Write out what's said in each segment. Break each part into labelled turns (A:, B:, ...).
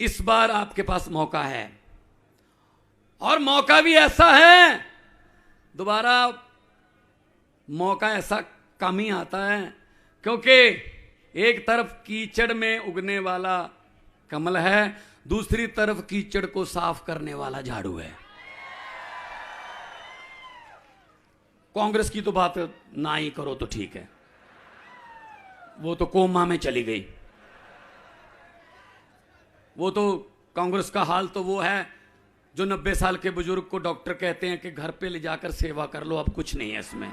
A: इस बार आपके पास मौका है, और मौका भी ऐसा है, दोबारा मौका ऐसा कम ही आता है, क्योंकि एक तरफ कीचड़ में उगने वाला कमल है, दूसरी तरफ कीचड़ को साफ करने वाला झाड़ू है। कांग्रेस की तो बात ना ही करो तो ठीक है, वो तो कोमा में चली गई। वो तो कांग्रेस का हाल तो वो है जो 90 साल के बुजुर्ग को डॉक्टर कहते हैं कि घर पे ले जाकर सेवा कर लो, अब कुछ नहीं है इसमें।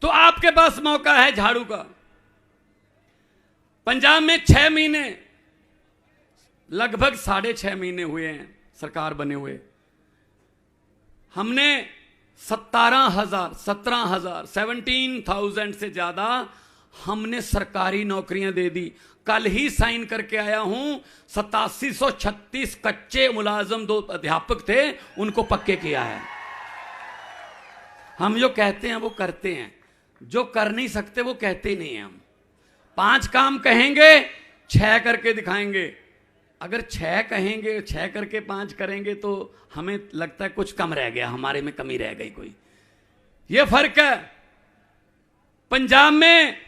A: तो आपके पास मौका है झाड़ू का। पंजाब में 6 महीने, लगभग 6.5 महीने हुए हैं सरकार बने हुए। हमने 17,000 से ज्यादा हमने सरकारी नौकरियां दे दी। कल ही साइन करके आया हूं, 8736 कच्चे मुलाजम 2 अध्यापक थे, उनको पक्के किया है। हम जो कहते हैं वो करते हैं, जो कर नहीं सकते वो कहते ही नहीं हैं। हम 5 काम कहेंगे, 6 करके दिखाएंगे। अगर 6 कहेंगे, 6 करके 5 करेंगे तो हमें लगता है कुछ कम रह गया, हमारे में कमी रह गई कोई। यह फर्क है। पंजाब में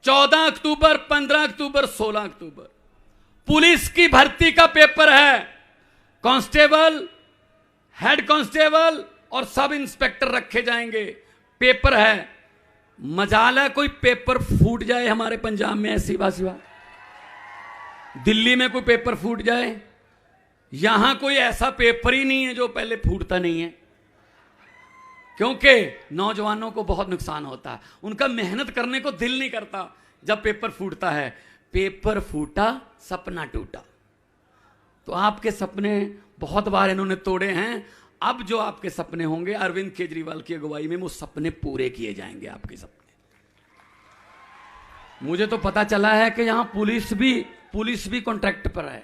A: 14 अक्टूबर, 15 अक्टूबर, 16 अक्टूबर पुलिस की भर्ती का पेपर है। कांस्टेबल, हेड कांस्टेबल और सब इंस्पेक्टर रखे जाएंगे। पेपर है। मजाल है कोई पेपर फूट जाए हमारे पंजाब में, ऐसी बात। दिल्ली में कोई पेपर फूट जाए, यहां कोई ऐसा पेपर ही नहीं है जो पहले फूटता नहीं है, क्योंकि नौजवानों को बहुत नुकसान होता है। उनका मेहनत करने को दिल नहीं करता जब पेपर फूटता है। पेपर फूटा, सपना टूटा। तो आपके सपने बहुत बार इन्होंने तोड़े हैं। अब जो आपके सपने होंगे अरविंद केजरीवाल की अगुवाई में, वो सपने पूरे किए जाएंगे। आपके सपने, मुझे तो पता चला है कि यहां पुलिस भी कॉन्ट्रैक्ट पर है।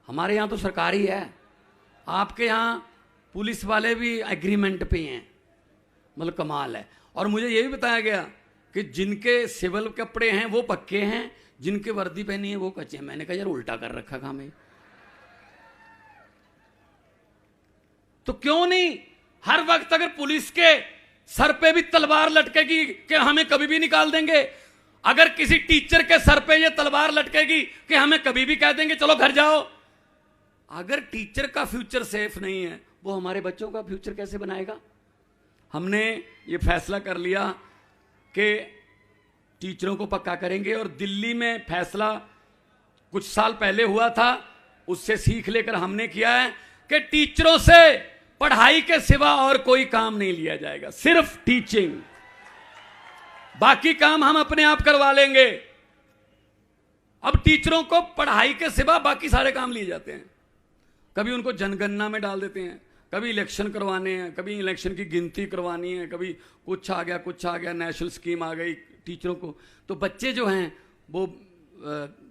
A: हमारे यहां तो सरकारी है, आपके यहां पुलिस वाले भी एग्रीमेंट पे हैं। मतलब कमाल है। और मुझे यह भी बताया गया कि जिनके सिविल कपड़े हैं वो पक्के हैं, जिनके वर्दी पहनी है वो कच्चे हैं। मैंने कहा यार उल्टा कर रखा काम है। तो क्यों नहीं हर वक्त अगर पुलिस के सर पे भी तलवार लटकेगी कि हमें कभी भी निकाल देंगे, अगर किसी टीचर के सर पे ये तलवार लटकेगी कि हमें कभी भी कह देंगे चलो घर जाओ, अगर टीचर का फ्यूचर सेफ नहीं है, वो हमारे बच्चों का फ्यूचर कैसे बनाएगा? हमने ये फैसला कर लिया कि टीचरों को पक्का करेंगे। और दिल्ली में फैसला कुछ साल पहले हुआ था, उससे सीख लेकर हमने किया है कि टीचरों से पढ़ाई के सिवा और कोई काम नहीं लिया जाएगा, सिर्फ टीचिंग। बाकी काम हम अपने आप करवा लेंगे। अब टीचरों को पढ़ाई के सिवा बाकी सारे काम लिए जाते हैं। कभी उनको जनगणना में डाल देते हैं, कभी इलेक्शन करवाने हैं, कभी इलेक्शन की गिनती करवानी है, कभी कुछ आ गया, नेशनल स्कीम आ गई टीचरों को। तो बच्चे जो हैं वो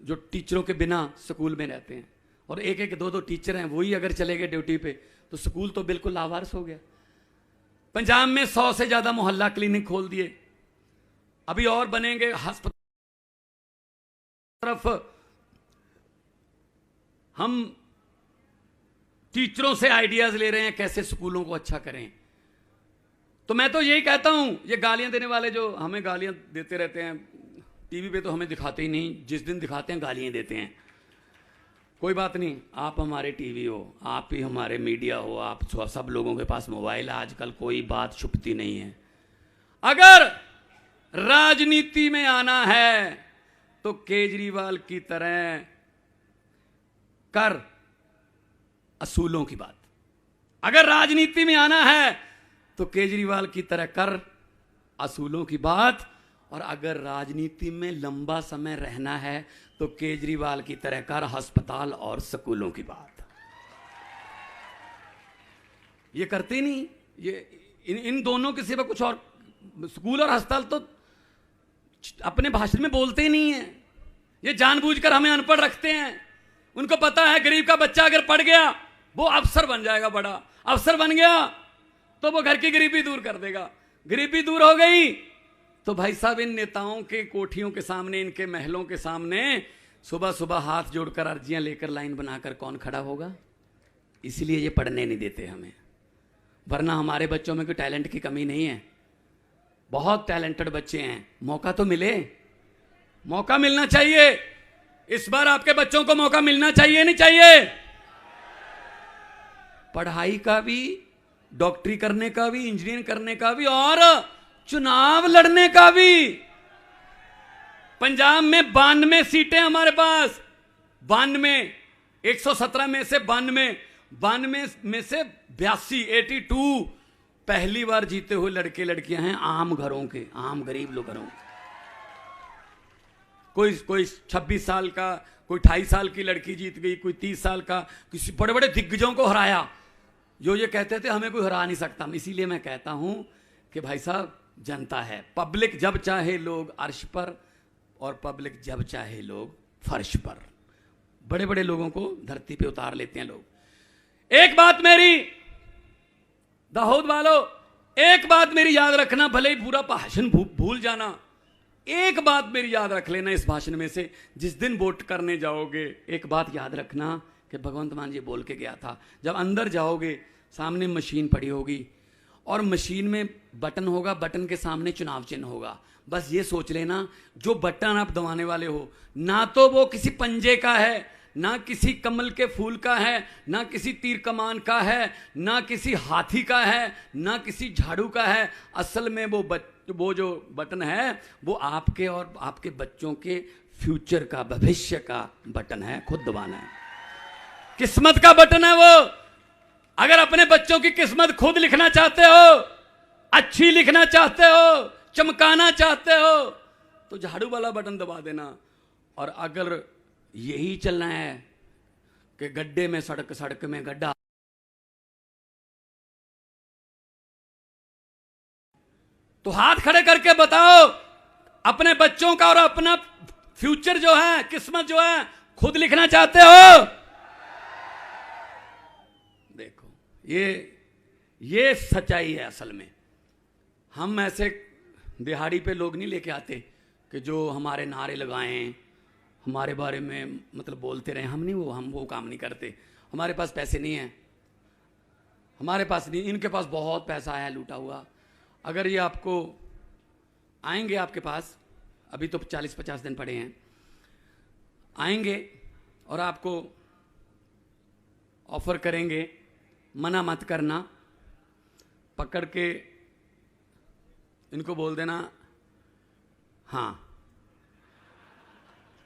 A: जो टीचरों के बिना स्कूल में रहते हैं, और 1-1, 2-2 टीचर हैं, वही अगर चले गए ड्यूटी पे तो स्कूल तो बिल्कुल लावारिस हो गया। पंजाब में 100 से ज्यादा मोहल्ला क्लिनिक खोल दिए, अभी और बनेंगे। अस्पताल तरफ हम टीचरों से आइडियाज ले रहे हैं कैसे स्कूलों को अच्छा करें। तो मैं तो यही कहता हूं, ये गालियां देने वाले जो हमें गालियां देते रहते हैं टीवी पे, तो हमें दिखाते ही नहीं, जिस दिन दिखाते हैं गालियां देते हैं। कोई बात नहीं, आप हमारे टीवी हो, आप ही हमारे मीडिया हो, आप सब लोगों के पास मोबाइल है आजकल, कोई बात छुपती नहीं है। अगर राजनीति में आना है तो केजरीवाल की तरह कर असूलों की बात। अगर राजनीति में आना है तो केजरीवाल की तरह कर असूलों की बात, और अगर राजनीति में लंबा समय रहना है तो केजरीवाल की तरह कर अस्पताल और स्कूलों की बात। ये करते नहीं, ये इन दोनों के सिवा कुछ और, स्कूल और अस्पताल तो अपने भाषण में बोलते ही नहीं है। ये जानबूझकर हमें अनपढ़ रखते हैं। उनको पता है गरीब का बच्चा अगर पढ़ गया वो अफसर बन जाएगा, बड़ा अफसर बन गया तो वो घर की गरीबी दूर कर देगा। गरीबी दूर हो गई तो भाई साहब इन नेताओं के कोठियों के सामने, इनके महलों के सामने सुबह सुबह हाथ जोड़कर अर्जियां लेकर लाइन बनाकर कौन खड़ा होगा? इसलिए ये पढ़ने नहीं देते हमें, वरना हमारे बच्चों में कोई टैलेंट की कमी नहीं है, बहुत टैलेंटेड बच्चे हैं। मौका तो मिले, मौका मिलना चाहिए। इस बार आपके बच्चों को मौका मिलना चाहिए, नहीं चाहिए? पढ़ाई का भी, डॉक्टरी करने का भी, इंजीनियरिंग करने का भी और चुनाव लड़ने का भी। पंजाब में 92 सीटें हमारे पास, 92, 117 में से 92 में से 82 पहली बार जीते हुए लड़के लड़कियां हैं, आम घरों के, आम गरीब लोग घरों के। कोई 26 साल का, कोई 28 साल की लड़की जीत गई, कोई 30 साल का, किसी बड़े बड़े दिग्गजों को हराया, जो ये कहते थे हमें कोई हरा नहीं सकता। इसीलिए मैं कहता हूं कि भाई साहब, जनता है, पब्लिक जब चाहे लोग अर्श पर और पब्लिक जब चाहे लोग फर्श पर। बड़े बड़े लोगों को धरती पे उतार लेते हैं लोग। एक बात मेरी दाऊद वालों, एक बात मेरी याद रखना, भले ही पूरा भाषण भूल जाना, एक बात मेरी याद रख लेना इस भाषण में से। जिस दिन वोट करने जाओगे एक बात याद रखना कि भगवंत मान जी बोल के गया था, जब अंदर जाओगे सामने मशीन पड़ी होगी और मशीन में बटन होगा, बटन के सामने चुनाव चिन्ह होगा। बस ये सोच लेना, जो बटन आप दबाने वाले हो, ना तो वो किसी पंजे का है, ना किसी कमल के फूल का है, ना किसी तीर कमान का है, ना किसी हाथी का है, ना किसी झाड़ू का है। असल में वो जो बटन है वो आपके और आपके बच्चों के फ्यूचर का, भविष्य का बटन है, खुद दबाना है। किस्मत का बटन है वो। अगर अपने बच्चों की किस्मत खुद लिखना चाहते हो, अच्छी लिखना चाहते हो, चमकाना चाहते हो, तो झाड़ू वाला बटन दबा देना। और अगर यही चलना है कि गड्ढे में सड़क में गड्ढा, तो हाथ खड़े करके बताओ, अपने बच्चों का और अपना फ्यूचर जो है, किस्मत जो है, खुद लिखना चाहते हो? देखो, ये सच्चाई है। असल में हम ऐसे दिहाड़ी पे लोग नहीं लेके आते कि जो हमारे नारे लगाएं, हमारे बारे में मतलब बोलते रहे। हम वो काम नहीं करते। हमारे पास पैसे नहीं है, हमारे पास नहीं, इनके पास बहुत पैसा है लूटा हुआ। अगर ये आपको आएंगे आपके पास, अभी तो 40-50 दिन पड़े हैं, आएंगे और आपको ऑफर करेंगे, मना मत करना, पकड़ के इनको बोल देना हाँ,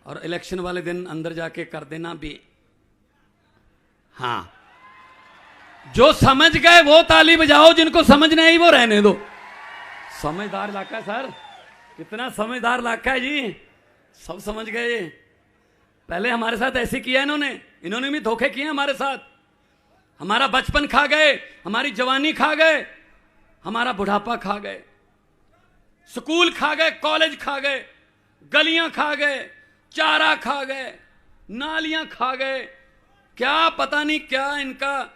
A: और इलेक्शन वाले दिन अंदर जाके कर देना भी हाँ। जो समझ गए वो ताली बजाओ, जिनको समझ नहीं वो रहने दो। समझदार इलाका है सर, कितना समझदार इलाका है जी, सब समझ गए। पहले हमारे साथ ऐसे किया इन्होंने भी धोखे किए हमारे साथ। हमारा बचपन खा गए, हमारी जवानी खा गए, हमारा बुढ़ापा खा गए, स्कूल खा गए, कॉलेज खा गए, गलियां खा गए, चारा खा गए, नालियां खा गए। क्या पता नहीं क्या इनका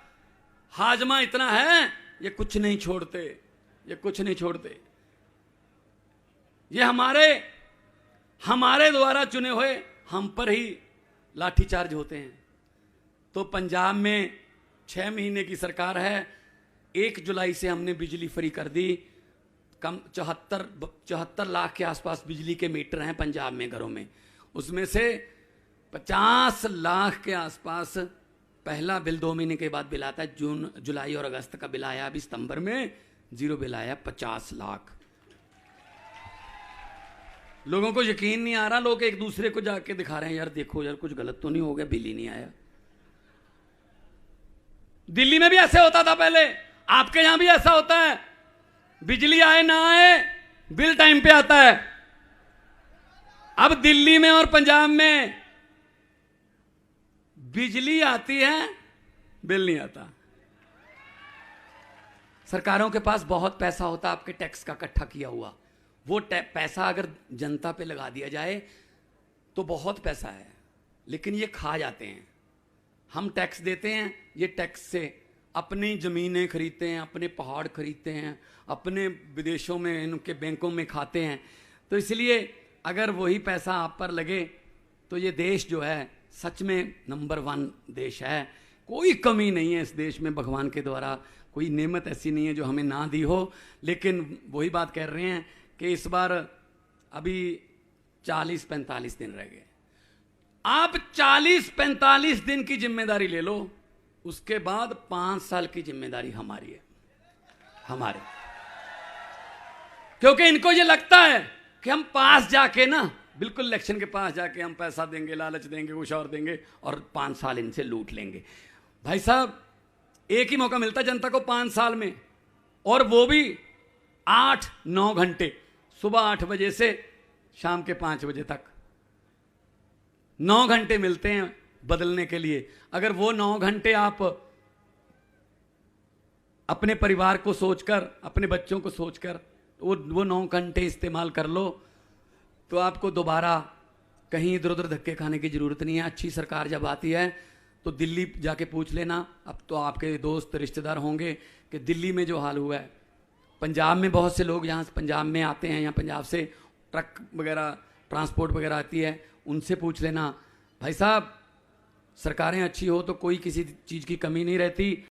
A: हाजमा इतना है, ये कुछ नहीं छोड़ते, ये कुछ नहीं छोड़ते। ये हमारे द्वारा चुने हुए हम पर ही लाठीचार्ज होते हैं। तो पंजाब में 6 महीने की सरकार है, 1 जुलाई से हमने बिजली फ्री कर दी। कम 74 लाख के आसपास बिजली के मीटर हैं पंजाब में घरों में, उसमें से 50 लाख के आसपास पहला बिल 2 महीने के बाद बिल आता है। जून, जुलाई और अगस्त का बिल आया, अभी सितंबर में 0 बिल आया। 50 लाख लोगों को यकीन नहीं आ रहा, लोग एक दूसरे को जाके दिखा रहे हैं, यार देखो यार कुछ गलत तो नहीं हो गया, बिल ही नहीं आया। दिल्ली में भी ऐसे होता था पहले, आपके यहां भी ऐसा होता है, बिजली आए ना आए बिल टाइम पे आता है। अब दिल्ली में और पंजाब में बिजली आती है, बिल नहीं आता। सरकारों के पास बहुत पैसा होता है आपके टैक्स का इकट्ठा किया हुआ, वो पैसा अगर जनता पे लगा दिया जाए तो बहुत पैसा है, लेकिन ये खा जाते हैं। हम टैक्स देते हैं, ये टैक्स से अपनी ज़मीनें खरीदते हैं, अपने पहाड़ खरीदते हैं, अपने विदेशों में इनके बैंकों में खाते हैं। तो इसलिए अगर वही पैसा आप पर लगे तो ये देश जो है सच में नंबर 1 देश है। कोई कमी नहीं है इस देश में, भगवान के द्वारा कोई नेमत ऐसी नहीं है जो हमें ना दी हो। लेकिन वही बात कह रहे हैं कि इस बार अभी 40-45 दिन रह गए। आप 40-45 दिन की जिम्मेदारी ले लो, उसके बाद 5 साल की जिम्मेदारी हमारी है, हमारे। क्योंकि इनको ये लगता है कि हम पास जाके ना, बिल्कुल इलेक्शन के पास जाके हम पैसा देंगे, लालच देंगे, कुछ और देंगे और 5 साल इनसे लूट लेंगे। भाई साहब, एक ही मौका मिलता है जनता को 5 साल में, और वो भी 8-9 घंटे, सुबह 8 बजे से शाम के 5 बजे तक 9 घंटे मिलते हैं बदलने के लिए। अगर वो 9 घंटे आप अपने परिवार को सोचकर, अपने बच्चों को सोचकर वो 9 घंटे इस्तेमाल कर लो, तो आपको दोबारा कहीं इधर उधर धक्के खाने की जरूरत नहीं है। अच्छी सरकार जब आती है तो दिल्ली जाके पूछ लेना, अब तो आपके दोस्त रिश्तेदार होंगे कि दिल्ली में जो हाल हुआ है, पंजाब में बहुत से लोग यहाँ पंजाब में आते हैं, या पंजाब से ट्रक वगैरह ट्रांसपोर्ट वगैरह आती है, उनसे पूछ लेना। भाई साहब, सरकारें अच्छी हो तो कोई किसी चीज़ की कमी नहीं रहती।